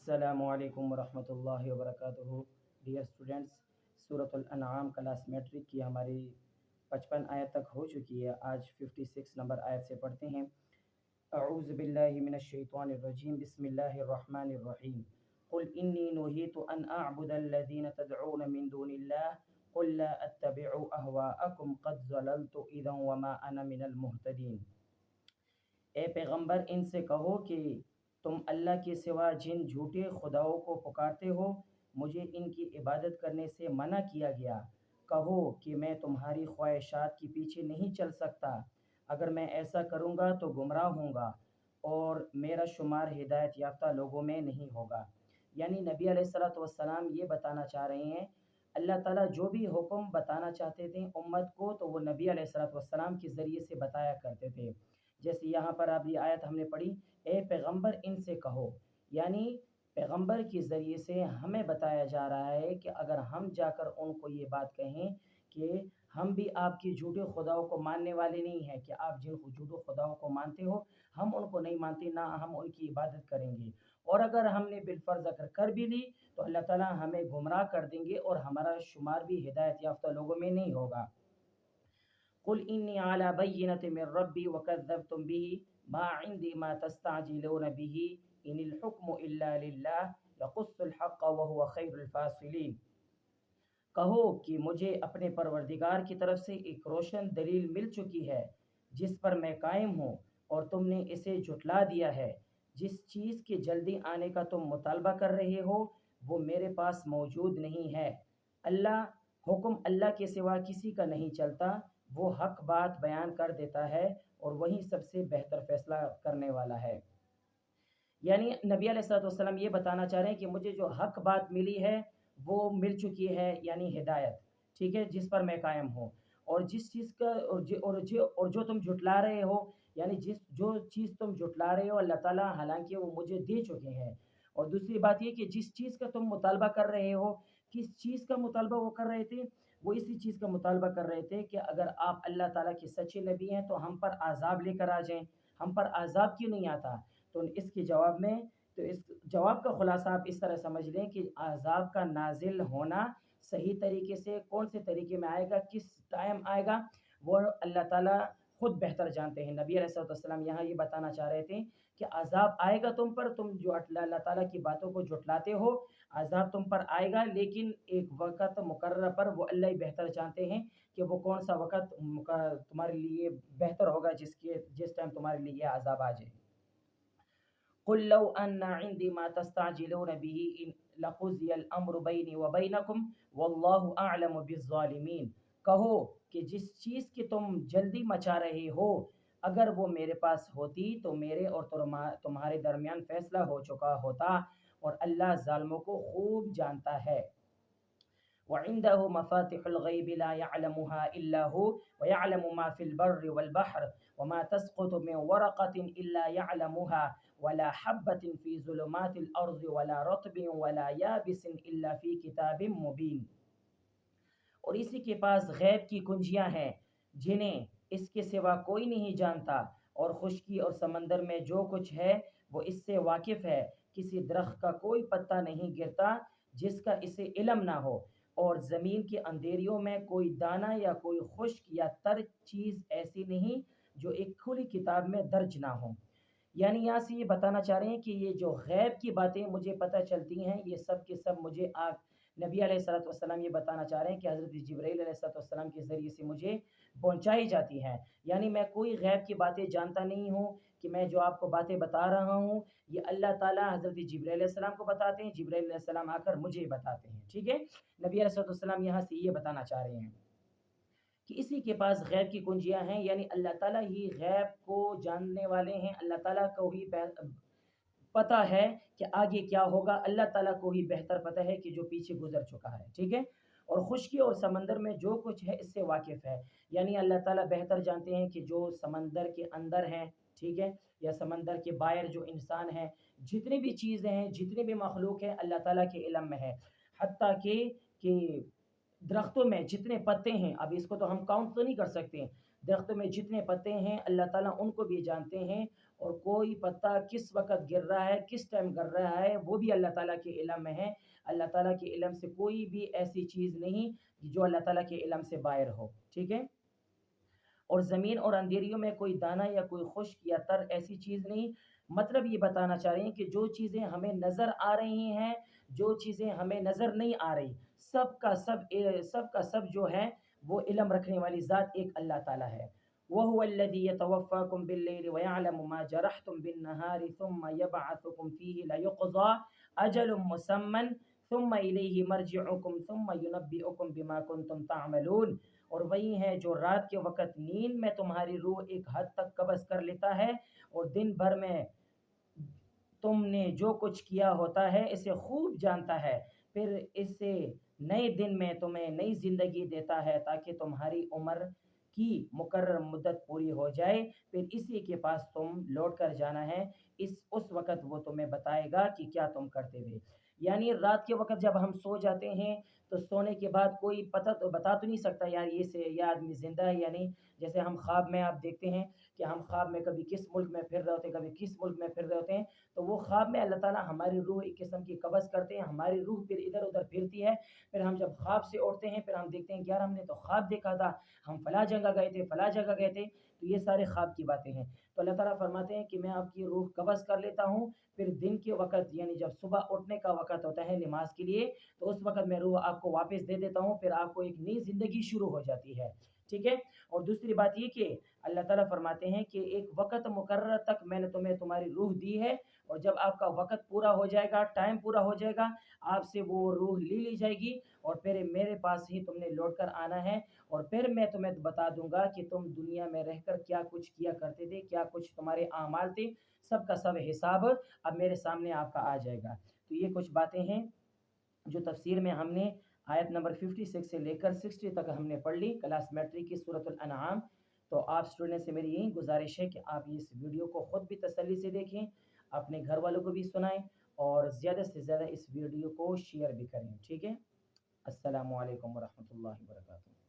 السلام علیکم ورحمۃ اللہ وبرکاتہ ڈیئر اسٹوڈنٹس، سورۃ الانعام کلاس میٹرک کی ہماری 55 آیت تک ہو چکی ہے۔ آج 56 نمبر آیت سے پڑھتے ہیں۔ اعوذ باللہ من الشیطان الرجیم، بسم اللہ الرحمن الرحیم۔ قل انی نہیت ان اعبد الذین تدعون من دون اللہ قل لا اتبع اہواءکم قد ضللت اذا وما انا من المہتدین۔ اے پیغمبر، ان سے کہو کہ تم اللہ کے سوا جن جھوٹے خداؤں کو پکارتے ہو، مجھے ان کی عبادت کرنے سے منع کیا گیا۔ کہو کہ میں تمہاری خواہشات کے پیچھے نہیں چل سکتا، اگر میں ایسا کروں گا تو گمراہ ہوں گا اور میرا شمار ہدایت یافتہ لوگوں میں نہیں ہوگا۔ یعنی نبی علیہ الصلوۃ والسلام یہ بتانا چاہ رہے ہیں، اللہ تعالیٰ جو بھی حکم بتانا چاہتے تھے امت کو تو وہ نبی علیہ الصلوۃ والسلام کے ذریعے سے بتایا کرتے تھے۔ جیسے یہاں پر اب یہ آیت ہم نے پڑھی، اے پیغمبر ان سے کہو، یعنی پیغمبر کے ذریعے سے ہمیں بتایا جا رہا ہے کہ اگر ہم جا کر ان کو یہ بات کہیں کہ ہم بھی آپ کی جھوٹے خداؤں کو ماننے والے نہیں ہیں، کہ آپ جن جھوٹے خداؤں کو مانتے ہو ہم ان کو نہیں مانتے، نہ ہم ان کی عبادت کریں گے، اور اگر ہم نے بالفرض اگر کر بھی لی تو اللہ تعالیٰ ہمیں گمراہ کر دیں گے اور ہمارا شمار بھی ہدایت یافتہ لوگوں میں نہیں ہوگا۔ قل انی علی بینۃ من ربی وکذبتم به ما عندی ما تستعجلون به ان الحکم الا للہ یقص الحق وهو خیر الفاصلین۔ کہو کہ مجھے اپنے پروردگار کی طرف سے ایک روشن دلیل مل چکی ہے جس پر میں قائم ہوں، اور تم نے اسے جھٹلا دیا ہے۔ جس چیز کے جلدی آنے کا تم مطالبہ کر رہے ہو وہ میرے پاس موجود نہیں ہے۔ حکم اللہ کے سوا کسی کا نہیں چلتا، وہ حق بات بیان کر دیتا ہے اور وہی سب سے بہتر فیصلہ کرنے والا ہے۔ یعنی نبی علیہ الصلوۃ والسلام یہ بتانا چاہ رہے ہیں کہ مجھے جو حق بات ملی ہے وہ مل چکی ہے، یعنی ہدایت، ٹھیک ہے، جس پر میں قائم ہوں، اور جس چیز کا اور جو تم جھٹلا رہے ہو، یعنی جو چیز تم جھٹلا رہے ہو اللہ تعالیٰ حالانکہ وہ مجھے دے چکے ہیں۔ اور دوسری بات یہ کہ جس چیز کا تم مطالبہ کر رہے ہو، کس چیز کا مطالبہ وہ کر رہے تھے؟ وہ اسی چیز کا مطالبہ کر رہے تھے کہ اگر آپ اللہ تعالیٰ کے سچے نبی ہیں تو ہم پر عذاب لے کر آ جائیں، ہم پر عذاب کیوں نہیں آتا؟ تو اس کے جواب میں، تو اس جواب کا خلاصہ آپ اس طرح سمجھ لیں کہ عذاب کا نازل ہونا صحیح طریقے سے کون سے طریقے میں آئے گا، کس ٹائم آئے گا، وہ اللہ تعالیٰ خود بہتر جانتے ہیں۔ نبی علیہ السلام یہاں یہ بتانا چاہ رہے تھے کہ عذاب آئے گا تم پر، تم جو اللہ تعالیٰ کی باتوں کو جھٹلاتے ہو، عذاب تم پر آئے گا، لیکن ایک وقت مقررہ پر وہ اللہ ہی بہتر جانتے ہیں کہ وہ کون سا وقت تمہارے لیے بہتر ہوگا جس ٹائم تمہارے لیے یہ عذاب آ جائے۔ قل لو ان عندي ما تستعجلون به لقضي الامر بيني وبينكم والله اعلم بالظالمین۔ کہو کہ جس چیز کی تم جلدی مچا رہے ہو اگر وہ میرے پاس ہوتی تو میرے اور تمہارے درمیان فیصلہ ہو چکا ہوتا، اور اللہ ظالموں کو خوب جانتا ہے۔ وعنده مفاتح الغیب لا يعلمها إلا هو ويعلم ما في البر والبحر وما تسقط من ورقة إلا يعلمها ولا حبة في ظلمات الأرض ولا رطب ولا يابس إلا في كتاب مبين۔ اور اسی کے پاس غیب کی کنجیاں ہیں جنہیں اس کے سوا کوئی نہیں جانتا، اور خشکی اور سمندر میں جو کچھ ہے وہ اس سے واقف ہے۔ کسی درخت کا کوئی پتا نہیں گرتا جس کا اسے علم نہ ہو، اور زمین کے اندھیریوں میں کوئی دانہ یا کوئی خشک یا تر چیز ایسی نہیں جو ایک کھلی کتاب میں درج نہ ہو۔ یعنی یہاں سے یہ بتانا چاہ رہے ہیں کہ یہ جو غیب کی باتیں مجھے پتہ چلتی ہیں یہ سب کے سب مجھے نبی علیہ الصلوۃ والسلام یہ بتانا چاہ رہے ہیں کہ حضرت جبرائیل علیہ الصلوۃ والسلام کے ذریعے سے مجھے پہنچائی جاتی ہیں۔ یعنی میں کوئی غیب کی باتیں جانتا نہیں ہوں، کہ میں جو آپ کو باتیں بتا رہا ہوں یہ اللہ تعالیٰ حضرت جبرائیل علیہ السلام کو بتاتے ہیں، جبرائیل علیہ السلام آ کر مجھے بتاتے ہیں، ٹھیک ہے۔ نبی علیہ الصلوۃ والسلام یہاں سے یہ بتانا چاہ رہے ہیں کہ اسی کے پاس غیب کی کنجیاں ہیں، یعنی اللہ تعالیٰ ہی غیب کو جاننے والے ہیں، اللہ تعالیٰ کو ہی پتہ ہے کہ آگے کیا ہوگا، اللہ تعالیٰ کو ہی بہتر پتہ ہے کہ جو پیچھے گزر چکا ہے، ٹھیک ہے۔ اور خشکی اور سمندر میں جو کچھ ہے اس سے واقف ہے، یعنی اللہ تعالیٰ بہتر جانتے ہیں کہ جو سمندر کے اندر ہیں، ٹھیک ہے، یا سمندر کے باہر جو انسان ہیں، جتنی بھی چیزیں ہیں، جتنی بھی مخلوق ہے اللہ تعالیٰ کے علم میں ہے۔ حتیٰ کہ درختوں میں جتنے پتے ہیں، اب اس کو تو ہم کاؤنٹ تو نہیں کر سکتے، درختوں میں جتنے پتے ہیں اللہ تعالیٰ ان کو بھی جانتے ہیں، اور کوئی پتا کس وقت گر رہا ہے، کس ٹائم گر رہا ہے، وہ بھی اللہ تعالیٰ کے علم میں ہے۔ اللہ تعالیٰ کے علم سے کوئی بھی ایسی چیز نہیں جو اللہ تعالیٰ کے علم سے باہر ہو، ٹھیک ہے۔ اور زمین اور اندھیریوں میں کوئی دانہ یا کوئی خشک یا تر ایسی چیز نہیں۔ مطلب یہ بتانا چاہ رہے ہیں کہ جو چیزیں ہمیں نظر آ رہی ہیں، جو چیزیں ہمیں نظر نہیں آ رہی، سب کا سب جو ہے وہ علم رکھنے والی ذات ایک اللہ تعالیٰ ہے۔ وَهُوَ الَّذِي يَتَوَفَّاكُم بِاللَّيْلِ وَيَعْلَمُ مَا جَرَحْتُم بِالنَّهَارِ ثُمَّ يَبْعَثُكُم فِيهِ لَيُقْضَىٰ أَجَلٌ مُّسَمًّى ثُمَّ إِلَيْهِ مَرْجِعُكُمْ ثُمَّ يُنَبِّئُكُم بِمَا كُنتُمْ تَعْمَلُونَ۔ اور وہی ہے جو رات کے وقت نیند میں تمہاری روح ایک حد تک قبض کر لیتا ہے، اور دن بھر میں تم نے جو کچھ کیا ہوتا ہے اسے خوب جانتا ہے، پھر اسے نئے دن میں تمہیں نئی زندگی دیتا ہے تاکہ تمہاری عمر کی مقرر مدت پوری ہو جائے، پھر اسی کے پاس تم لوٹ کر جانا ہے۔ اس وقت وہ تمہیں بتائے گا کہ کیا تم کرتے ہوئے۔ یعنی رات کے وقت جب ہم سو جاتے ہیں تو سونے کے بعد کوئی پتہ تو بتا تو نہیں سکتا یار یہ آدمی زندہ ہے یا نہیں۔ جیسے ہم خواب میں آپ دیکھتے ہیں کہ ہم خواب میں کبھی کس ملک میں پھر رہے ہوتے ہیں، کبھی کس ملک میں پھر رہے ہوتے ہیں، تو وہ خواب میں اللہ تعالیٰ ہماری روح ایک قسم کی قبض کرتے ہیں، ہماری روح پھر ادھر ادھر پھرتی ہے۔ پھر ہم جب خواب سے اٹھتے ہیں پھر ہم دیکھتے ہیں کہ یار ہم نے تو خواب دیکھا تھا، ہم فلاں جگہ گئے تھے، فلاں جگہ گئے تھے، تو یہ سارے خواب کی باتیں ہیں۔ تو اللہ تعالیٰ فرماتے ہیں کہ میں آپ کی روح قبض کر لیتا ہوں، پھر دن کے وقت یعنی جب صبح اٹھنے کا وقت ہوتا ہے نماز کے لیے، تو اس وقت میں روح آپ کو واپس دے دیتا ہوں، پھر آپ کو ایک نئی زندگی شروع ہو جاتی ہے، ٹھیک ہے۔ اور دوسری بات یہ کہ اللہ تعالیٰ فرماتے ہیں کہ ایک وقت مقرر تک میں نے تمہیں تمہاری روح دی ہے، اور جب آپ کا وقت پورا ہو جائے گا، ٹائم پورا ہو جائے گا، آپ سے وہ روح لی جائے گی، اور پھر میرے پاس ہی تم نے لوٹ کر آنا ہے، اور پھر میں تمہیں بتا دوں گا کہ تم دنیا میں رہ کر کیا کچھ کیا کرتے تھے، کیا کچھ تمہارے اعمال تھے، سب کا سب حساب اب میرے سامنے آپ کا آ جائے گا۔ تو یہ کچھ باتیں ہیں جو تفسیر میں ہم نے آیت نمبر 56 سے لے کر 60 تک ہم نے پڑھ لی کلاس میٹرک کی سورۃ الانعام۔ تو آپ اسٹوڈنٹ سے میری یہی گزارش ہے کہ آپ اس ویڈیو کو خود بھی تسلی سے دیکھیں، اپنے گھر والوں کو بھی سنائیں، اور زیادہ سے زیادہ اس ویڈیو کو شیئر بھی کریں، ٹھیک ہے۔ السلام علیکم ورحمۃ اللہ وبرکاتہ۔